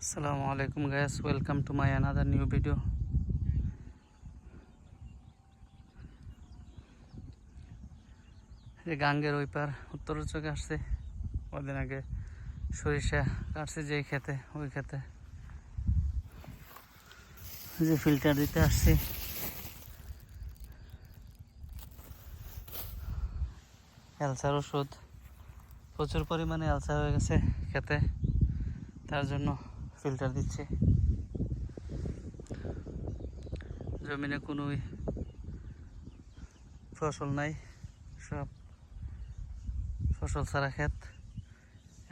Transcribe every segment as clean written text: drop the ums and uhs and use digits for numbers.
Assalamu alaikum guys, welcome to my another new video. যে গাঙ্গের ওই পার উত্তর চোখে আসছে কদিন আগে সরিষা কাটছে যেই খেতে ওই খেতে যে ফিল্টার দিতে আসছি অ্যালসার ওষুধ প্রচুর পরিমাণে অ্যালসার হয়ে গেছে খেতে, তার জন্য ফিল্টার দিচ্ছি। জমিনে কোনো ফসল নাই, সব ফসল ছাড়া ক্ষেত।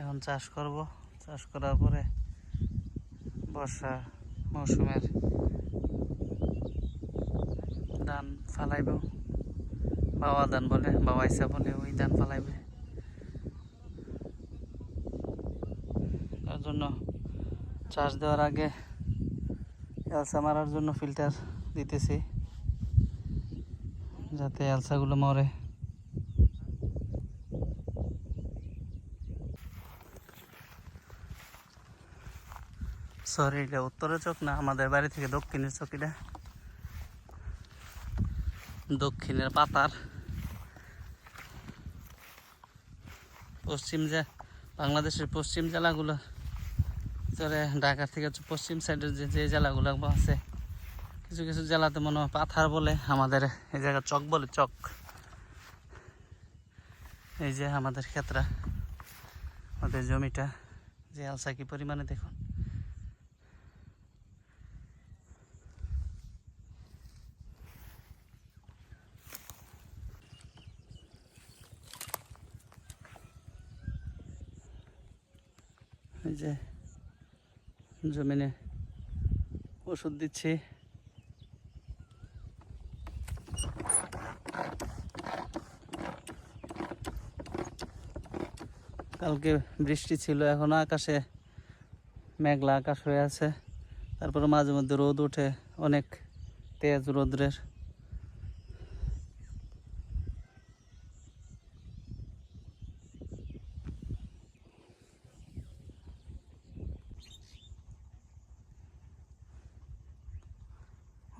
এখন চাষ করব, চাষ করার পরে বর্ষা মৌসুমের ধান ফালাইব, বাবা ধান বলে, বাবা ইসা বলে, ওই ধান ফালাইবে। তার জন্য চাষ দেওয়ার আগে এলসা মারার জন্য ফিল্টার দিতেছি যাতে এলসাগুলো মরে। সরি, এটা উত্তরের চোখ না, আমাদের বাড়ি থেকে দক্ষিণের চোখ। এটা দক্ষিণের পাতার পশ্চিম যে বাংলাদেশের পশ্চিম জেলাগুলো ধরে ঢাকার থেকে পশ্চিম সাইডের যে জেলাগুলো আছে, কিছু কিছু জেলাতে মনে হয় পাথার বলে, আমাদের এই জায়গা চক বলে, চক। এই যে আমাদের ক্ষেত্রা, আমাদের জমিটা যে আলসা কি পরিমাণে দেখুন। এই যে জমিনে ওষুধ দিচ্ছি। কালকে বৃষ্টি ছিল, এখনো আকাশে মেঘলা আকাশ হয়ে আছে। তারপরে মাঝে মধ্যে রোদ ওঠে, অনেক তেজ রোদ্রের।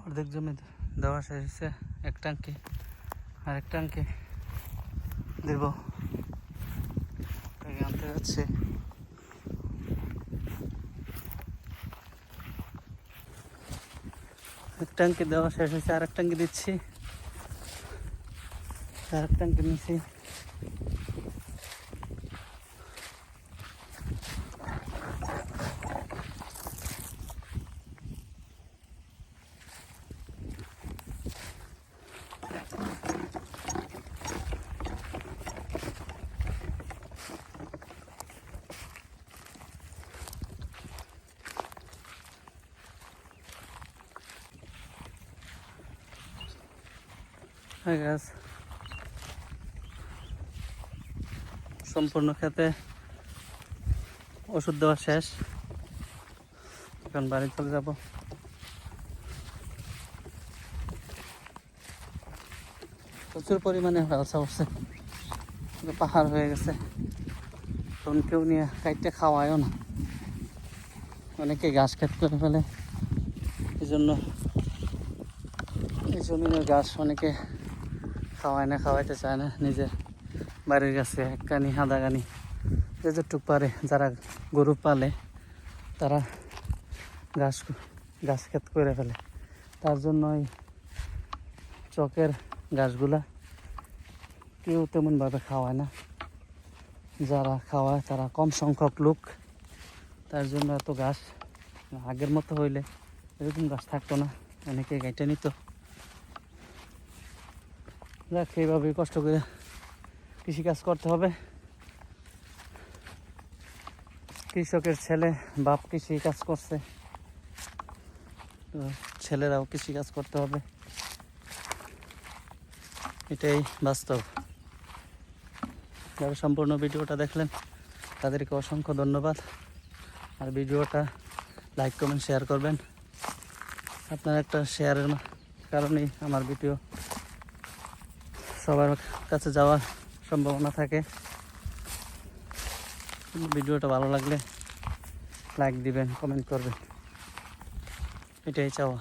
অর্ধেক জমি দেওয়া শেষ হয়েছে, এক ট্যাঙ্কি, আর এক ট্যাঙ্কি দেব আনতে যাচ্ছে। এক ট্যাঙ্কি দেওয়া শেষ হয়েছে, আর এক ট্যাঙ্কি দিচ্ছি, আর এক ট্যাঙ্কি নিচ্ছি। গাছ সম্পূর্ণ খেতে ওষুধ দেওয়া শেষ, এখন বাড়ি চলে যাব। প্রচুর পরিমাণে আলসা উঠছে, পাহাড় হয়ে গেছে। তখন কেউ নিয়ে কাইটে খাওয়ায়ও না, অনেকে ঘাস খেত করে ফেলে। এই জন্য এই জমিনের ঘাস অনেকে খাওয়ায় না, খাওয়াইতে চায় না। নিজের বাড়ির কাছে এক কানি আধা কানি যেটুক পারে, যারা গরু পালে তারা ঘাস খেত করে ফেলে। তার জন্য ওই চকের ঘাসগুলা কেউ তেমনভাবে খাওয়ায় না, যারা খাওয়ায় তারা কম সংখ্যক লোক। তার জন্য এত ঘাস, আগের মতো হইলে এরকম ঘাস থাকতো না, অনেকে কেটে নিত। যাক, এইভাবেই কষ্ট করে কৃষিকাজ করতে হবে। কৃষকের ছেলে বাপ কৃষি কাজ করছে, তো ছেলেরাও কৃষিকাজ করতে হবে, এটাই বাস্তব। যারা সম্পূর্ণ ভিডিওটা দেখলেন তাদেরকে অসংখ্য ধন্যবাদ। আর ভিডিওটা লাইক কমেন্ট শেয়ার করবেন। আপনার একটা শেয়ারের কারণেই আমার ভিডিও সবার কাছে যাওয়ার সম্ভাবনা থাকে। ভিডিওটা ভালো লাগলে লাইক দিবেন, কমেন্ট করবেন, এটাই চাওয়া।